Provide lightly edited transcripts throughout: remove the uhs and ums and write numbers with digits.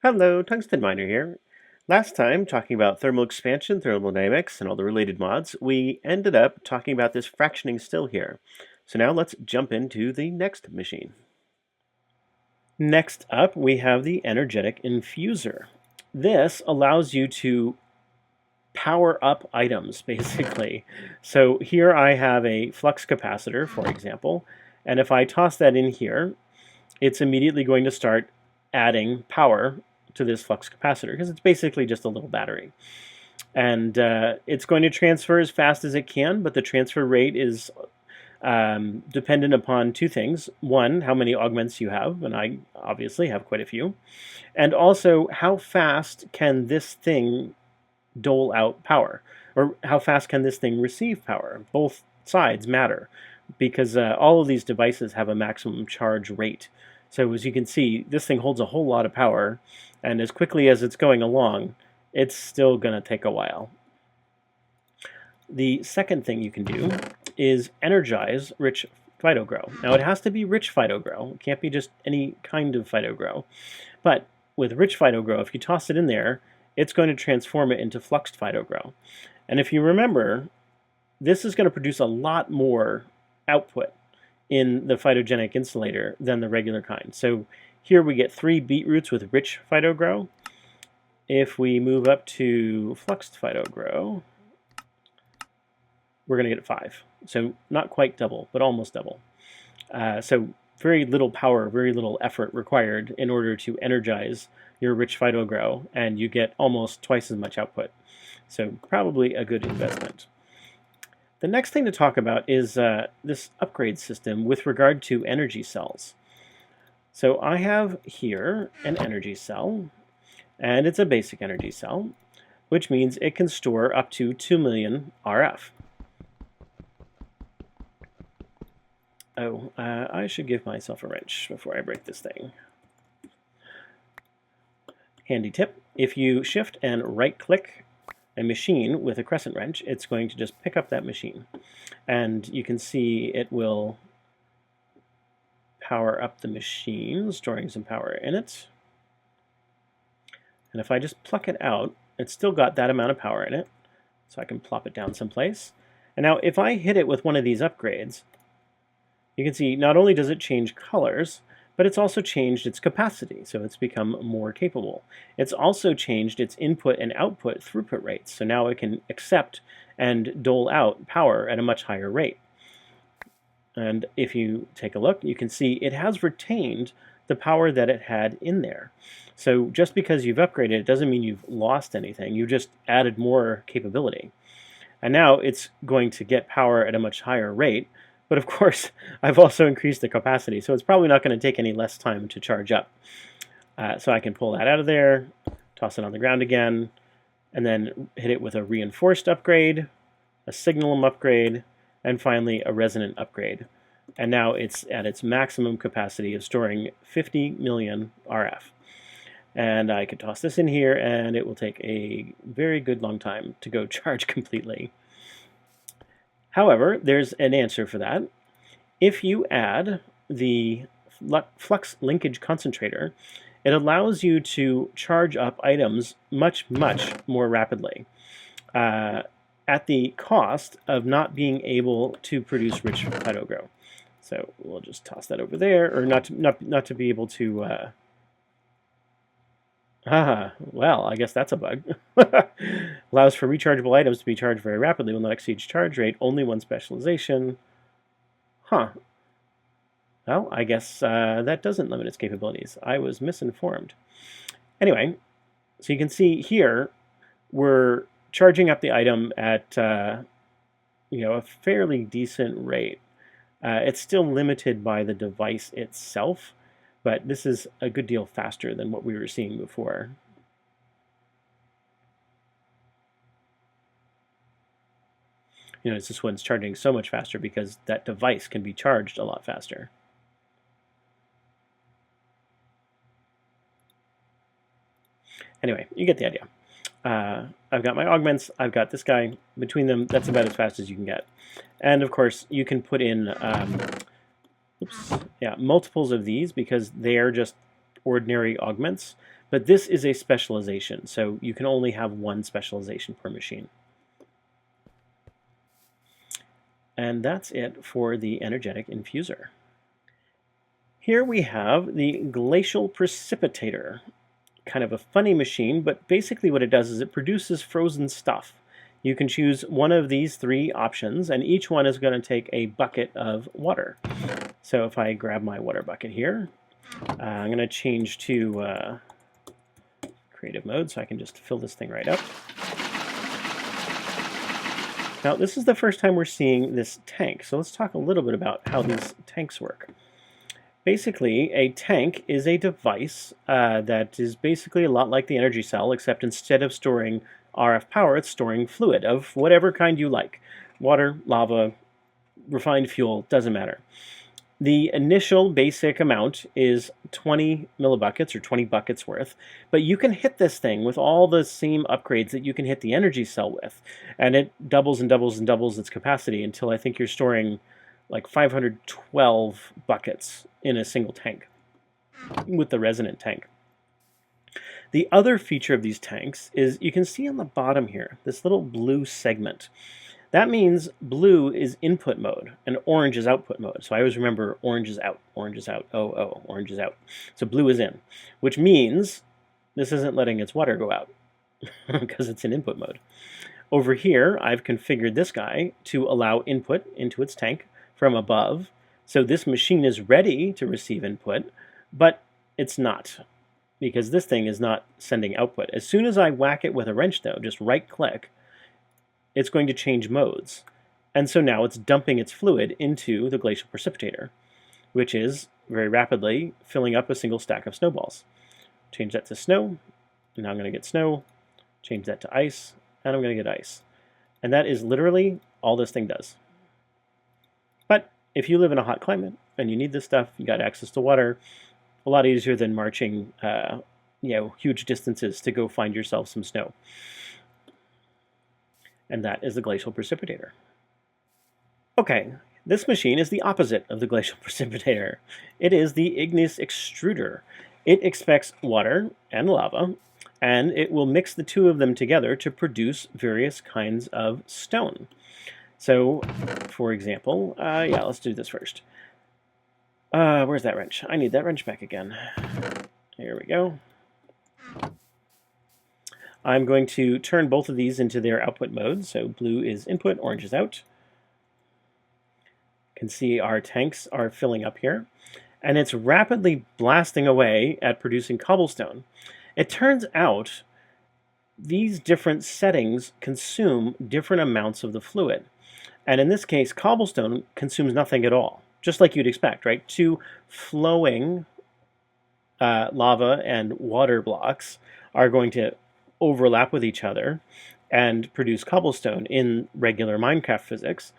Hello, Tungsten Miner here. Last time, talking about thermal expansion, thermodynamics, and all the related mods, we ended up talking about this fractioning still here. So now let's jump into the next machine. Next up, we have the energetic infuser. This allows you to power up items, basically. So here I have a flux capacitor, for example, and if I toss that in here, it's immediately going to start adding power to this flux capacitor because it's basically just a little battery. And it's going to transfer as fast as it can, but the transfer rate is dependent upon two things. One, how many augments you have, and I obviously have quite a few. And also, how fast can this thing dole out power? Or how fast can this thing receive power? Both sides matter because all of these devices have a maximum charge rate. So as you can see, this thing holds a whole lot of power, and as quickly as it's going along, it's still going to take a while. The second thing you can do is energize rich PhytoGrow. Now it has to be rich PhytoGrow. It can't be just any kind of PhytoGrow. But with rich PhytoGrow, if you toss it in there, it's going to transform it into fluxed PhytoGrow. And if you remember, this is going to produce a lot more output in the phytogenic insulator than the regular kind. So here we get 3 beetroots with rich PhytoGrow. If we move up to fluxed PhytoGrow, we're going to get 5. So not quite double, but almost double. So very little power, very little effort required in order to energize your rich PhytoGrow, and you get almost twice as much output. So probably a good investment. The next thing to talk about is this upgrade system with regard to energy cells. So I have here an energy cell, and it's a basic energy cell, which means it can store up to 2 million RF. Oh, I should give myself a wrench before I break this thing. Handy tip, if you shift and right-click a machine with a crescent wrench, it's going to just pick up that machine. And you can see it will power up the machine, storing some power in it. And if I just pluck it out, it's still got that amount of power in it. So I can plop it down someplace. And now if I hit it with one of these upgrades, you can see not only does it change colors, but it's also changed its capacity, so it's become more capable. It's also changed its input and output throughput rates, so now it can accept and dole out power at a much higher rate. And if you take a look, you can see it has retained the power that it had in there. So just because you've upgraded it doesn't mean you've lost anything, you just added more capability. And now it's going to get power at a much higher rate, but of course, I've also increased the capacity, so it's probably not going to take any less time to charge up. So I can pull that out of there, toss it on the ground again, and then hit it with a reinforced upgrade, a signalum upgrade, and finally a resonant upgrade. And now it's at its maximum capacity of storing 50 million RF. And I could toss this in here, and it will take a very good long time to go charge completely. However, there's an answer for that. If you add the flux linkage concentrator, it allows you to charge up items much, much more rapidly at the cost of not being able to produce rich PhytoGrow. So we'll just toss that over there, or not to be able to well, I guess that's a bug. Allows for rechargeable items to be charged very rapidly, will not exceed charge rate, only one specialization. Huh. Well, I guess that doesn't limit its capabilities. I was misinformed. Anyway, so you can see here, we're charging up the item at a fairly decent rate. It's still limited by the device itself, but this is a good deal faster than what we were seeing before. This one's charging so much faster because that device can be charged a lot faster. Anyway, you get the idea. I've got my augments, I've got this guy. Between them, that's about as fast as you can get. And of course, you can put in multiples of these because they are just ordinary augments, but this is a specialization, so you can only have one specialization per machine. And that's it for the energetic infuser. Here we have the glacial precipitator. Kind of a funny machine, but basically what it does is it produces frozen stuff. You can choose one of these three options, and each one is going to take a bucket of water. So if I grab my water bucket here, I'm going to change to creative mode so I can just fill this thing right up. Now this is the first time we're seeing this tank, so let's talk a little bit about how these tanks work. Basically, a tank is a device that is basically a lot like the energy cell, except instead of storing RF power, it's storing fluid of whatever kind you like. Water, lava, refined fuel, doesn't matter. The initial basic amount is 20 millibuckets, or 20 buckets worth, but you can hit this thing with all the same upgrades that you can hit the energy cell with, and it doubles and doubles and doubles its capacity until I think you're storing like 512 buckets in a single tank with the resonant tank. The other feature of these tanks is you can see on the bottom here, this little blue segment. That means blue is input mode and orange is output mode. So I always remember orange is out, oh, orange is out. So blue is in, which means this isn't letting its water go out because it's in input mode. Over here, I've configured this guy to allow input into its tank from above. So this machine is ready to receive input, but it's not, because this thing is not sending output. As soon as I whack it with a wrench though, just right click, it's going to change modes. And so now it's dumping its fluid into the glacial precipitator, which is very rapidly filling up a single stack of snowballs. Change that to snow, and now I'm going to get snow. Change that to ice, and I'm going to get ice. And that is literally all this thing does. But if you live in a hot climate and you need this stuff, you got access to water, a lot easier than marching huge distances to go find yourself some snow. And that is the glacial precipitator. Okay, this machine is the opposite of the glacial precipitator. It is the igneous extruder. It expects water and lava, and it will mix the two of them together to produce various kinds of stone. So, for example, let's do this first. Where's that wrench? I need that wrench back again. Here we go. I'm going to turn both of these into their output modes. So blue is input, orange is out. You can see our tanks are filling up here. And it's rapidly blasting away at producing cobblestone. It turns out these different settings consume different amounts of the fluid. And in this case, cobblestone consumes nothing at all, just like you'd expect, right? Two flowing lava and water blocks are going to overlap with each other and produce cobblestone in regular Minecraft physics,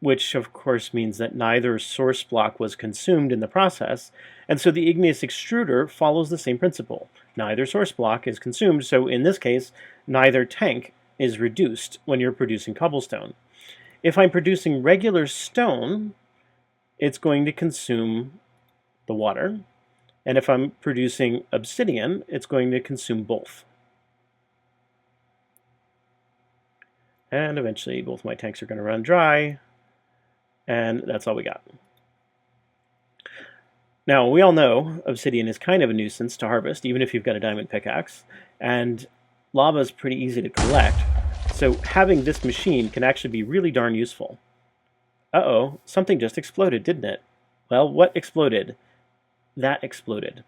which of course means that neither source block was consumed in the process, and so the igneous extruder follows the same principle. Neither source block is consumed, so in this case, neither tank is reduced when you're producing cobblestone. If I'm producing regular stone, it's going to consume the water, and if I'm producing obsidian, it's going to consume both. And eventually both my tanks are going to run dry, and that's all we got. Now, we all know obsidian is kind of a nuisance to harvest, even if you've got a diamond pickaxe, and lava is pretty easy to collect, so having this machine can actually be really darn useful. Uh-oh, something just exploded, didn't it? Well, what exploded? That exploded.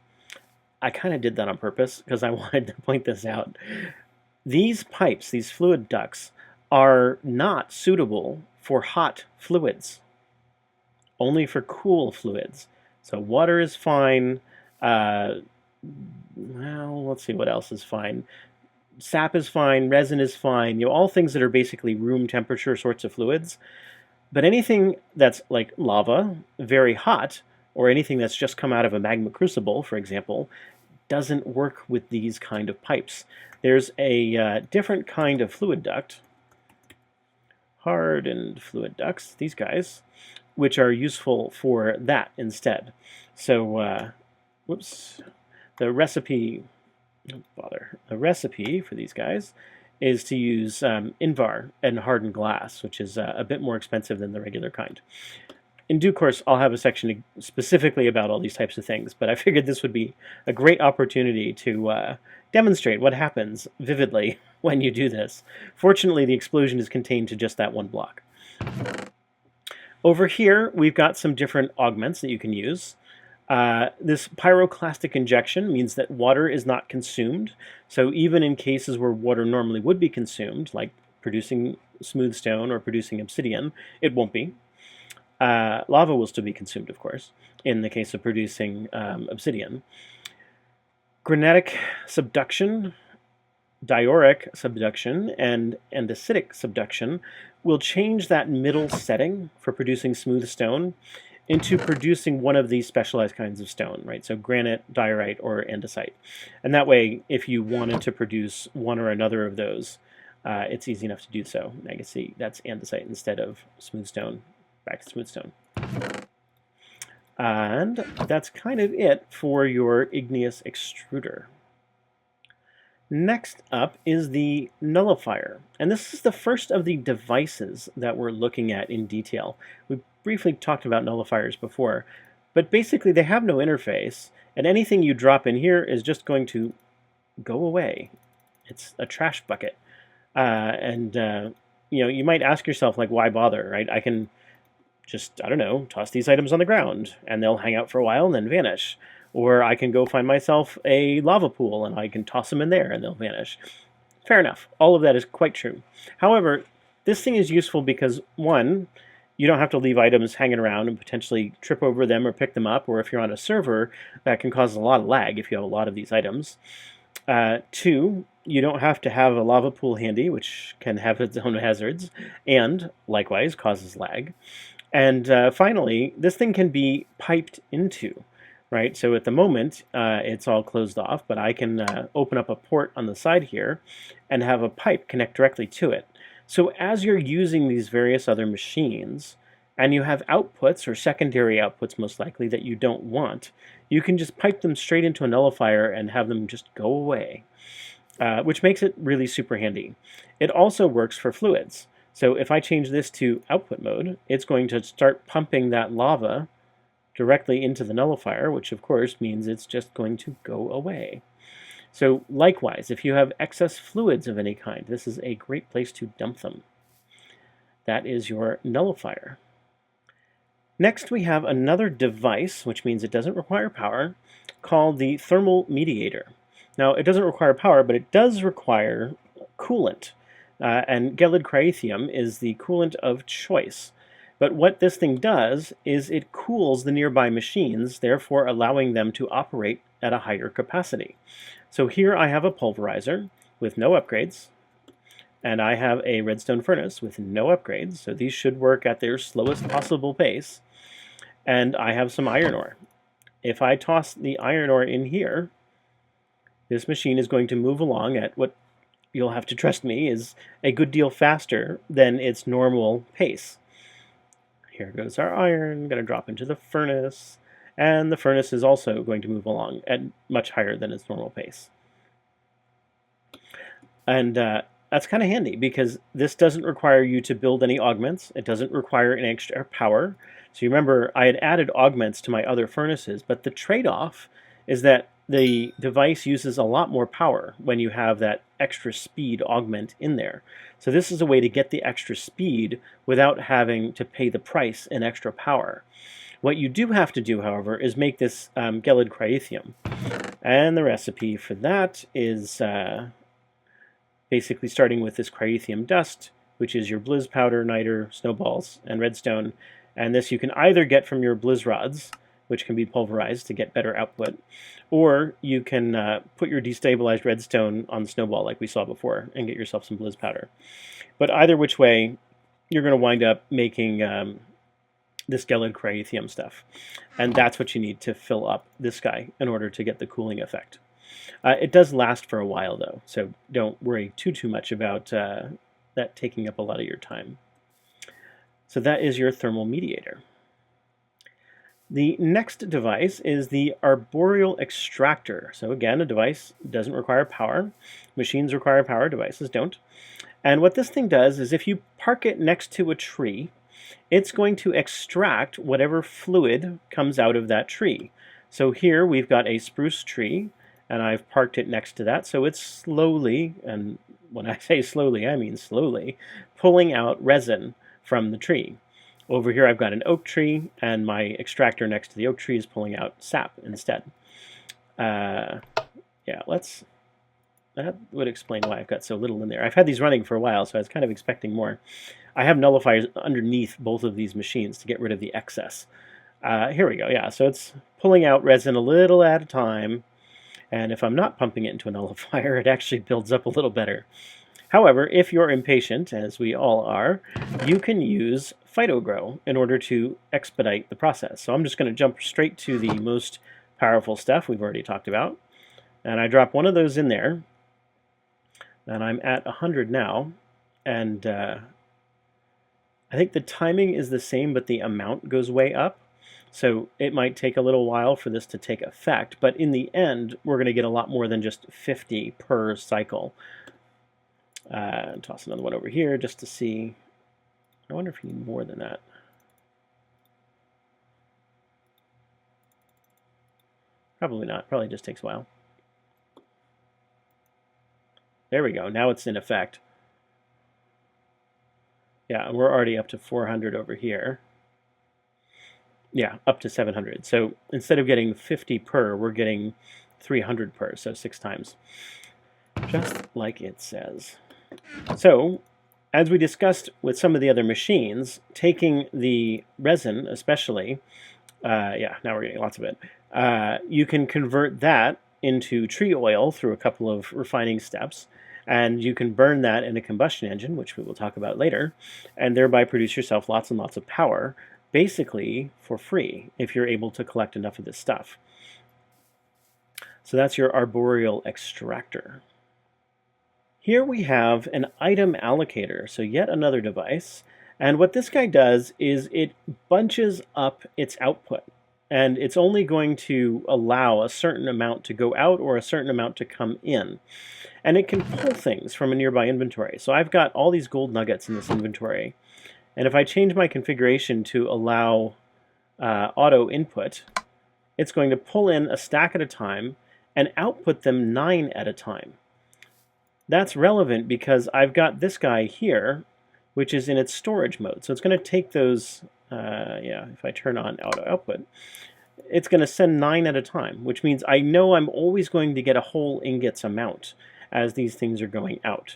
I kind of did that on purpose because I wanted to point this out. These pipes, these fluid ducts, are not suitable for hot fluids, only for cool fluids. So water is fine. Well, let's see what else is fine. Sap is fine, resin is fine, all things that are basically room temperature sorts of fluids. But anything that's like lava, very hot, or anything that's just come out of a magma crucible, for example, doesn't work with these kind of pipes. There's a different kind of fluid duct, hardened fluid ducts, these guys, which are useful for that instead. So, whoops, the recipe, oh bother, the recipe for these guys is to use Invar and hardened glass, which is a bit more expensive than the regular kind. In due course, I'll have a section specifically about all these types of things, but I figured this would be a great opportunity to demonstrate what happens vividly when you do this. Fortunately, the explosion is contained to just that one block. Over here, we've got some different augments that you can use. This pyroclastic injection means that water is not consumed. So even in cases where water normally would be consumed, like producing smooth stone or producing obsidian, it won't be. Lava will still be consumed, of course, in the case of producing obsidian. Granitic subduction, dioric subduction, and andesitic subduction will change that middle setting for producing smooth stone into producing one of these specialized kinds of stone, right? So granite, diorite, or andesite. And that way, if you wanted to produce one or another of those, it's easy enough to do so. I can see that's andesite instead of smooth stone. Back to smooth stone. And that's kind of it for your igneous extruder. Next up is the nullifier. And this is the first of the devices that we're looking at in detail. We briefly talked about nullifiers before, but basically they have no interface, and anything you drop in here is just going to go away. It's a trash bucket. You know, you might ask yourself, like, why bother, right? I can just, I don't know, toss these items on the ground, and they'll hang out for a while and then vanish. Or I can go find myself a lava pool, and I can toss them in there, and they'll vanish. Fair enough. All of that is quite true. However, this thing is useful because, one, you don't have to leave items hanging around and potentially trip over them or pick them up, or if you're on a server, that can cause a lot of lag if you have a lot of these items. Two, you don't have to have a lava pool handy, which can have its own hazards, and, likewise, causes lag. And finally, this thing can be piped into, right? So at the moment, it's all closed off, but I can open up a port on the side here and have a pipe connect directly to it. So as you're using these various other machines, and you have outputs, or secondary outputs most likely, that you don't want, you can just pipe them straight into a nullifier and have them just go away, which makes it really super handy. It also works for fluids. So if I change this to output mode, it's going to start pumping that lava directly into the nullifier, which of course means it's just going to go away. So likewise, if you have excess fluids of any kind, this is a great place to dump them. That is your nullifier. Next, we have another device, which means it doesn't require power, called the thermal mediator. Now, it doesn't require power, but it does require coolant. And gelid cryothium is the coolant of choice. But what this thing does is it cools the nearby machines, therefore allowing them to operate at a higher capacity. So here I have a pulverizer with no upgrades, and I have a redstone furnace with no upgrades, so these should work at their slowest possible pace. And I have some iron ore. If I toss the iron ore in here, this machine is going to move along at what you'll have to trust me is a good deal faster than its normal pace. Here goes our iron, going to drop into the furnace, and the furnace is also going to move along at much higher than its normal pace. And that's kind of handy because this doesn't require you to build any augments. It doesn't require any extra power. So you remember I had added augments to my other furnaces, but the trade-off is that the device uses a lot more power when you have that extra speed augment in there. So this is a way to get the extra speed without having to pay the price in extra power. What you do have to do, however, is make this gelid cryothium. And the recipe for that is basically starting with this cryothium dust, which is your blizz powder, niter, snowballs, and redstone. And this you can either get from your blizz rods, which can be pulverized to get better output, or you can put your destabilized redstone on the snowball like we saw before and get yourself some blizz powder. But either which way, you're going to wind up making this gelid cryothium stuff. And that's what you need to fill up this guy in order to get the cooling effect. It does last for a while, though, so don't worry too much about that taking up a lot of your time. So that is your thermal mediator. The next device is the Arboreal Extractor. So again, a device doesn't require power. Machines require power, devices don't. And what this thing does is if you park it next to a tree, it's going to extract whatever fluid comes out of that tree. So here we've got a spruce tree, and I've parked it next to that, so it's slowly, and when I say slowly, I mean slowly, pulling out resin from the tree. Over here I've got an oak tree, and my extractor next to the oak tree is pulling out sap instead. Yeah, that would explain why I've got so little in there. I've had these running for a while, so I was kind of expecting more. I have nullifiers underneath both of these machines to get rid of the excess. Here we go, yeah, so it's pulling out resin a little at a time, and if I'm not pumping it into a nullifier, it actually builds up a little better. However, if you're impatient, as we all are, you can use PhytoGrow in order to expedite the process. So I'm just going to jump straight to the most powerful stuff we've already talked about. And I drop one of those in there. And I'm at 100 now. And I think the timing is the same, but the amount goes way up. So it might take a little while for this to take effect. But in the end, we're going to get a lot more than just 50 per cycle. Toss another one over here just to see. I wonder if you need more than that. Probably not. Probably just takes a while. There we go. Now it's in effect. Yeah, we're already up to 400 over here. Yeah, up to 700. So instead of getting 50 per, we're getting 300 per, so 6 times. Just like it says. So, as we discussed with some of the other machines, taking the resin especially, yeah, now we're getting lots of it, you can convert that into tree oil through a couple of refining steps, and you can burn that in a combustion engine, which we will talk about later, and thereby produce yourself lots and lots of power, basically for free, if you're able to collect enough of this stuff. So that's your Arboreal Extractor. Here we have an item allocator, so yet another device. And what this guy does is it bunches up its output. And it's only going to allow a certain amount to go out or a certain amount to come in. And it can pull things from a nearby inventory. So I've got all these gold nuggets in this inventory. And if I change my configuration to allow auto input, it's going to pull in a stack at a time and output them 9 at a time. That's relevant because I've got this guy here, which is in its storage mode. So it's going to take those, yeah, if I turn on auto output, it's going to send 9 at a time, which means I know I'm always going to get a whole ingots amount as these things are going out.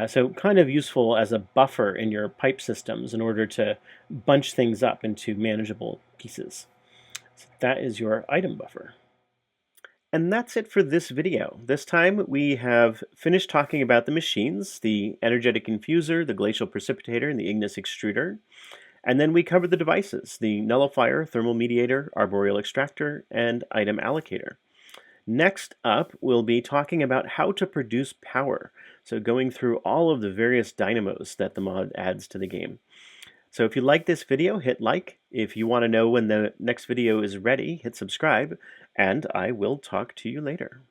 So kind of useful as a buffer in your pipe systems in order to bunch things up into manageable pieces. So that is your item buffer. And that's it for this video. This time we have finished talking about the machines, the energetic infuser, the glacial precipitator, and the ignis extruder. And then we covered the devices, the nullifier, thermal mediator, arboreal extractor, and item allocator. Next up, we'll be talking about how to produce power. So going through all of the various dynamos that the mod adds to the game. So if you like this video, hit like. If you want to know when the next video is ready, hit subscribe, and I will talk to you later.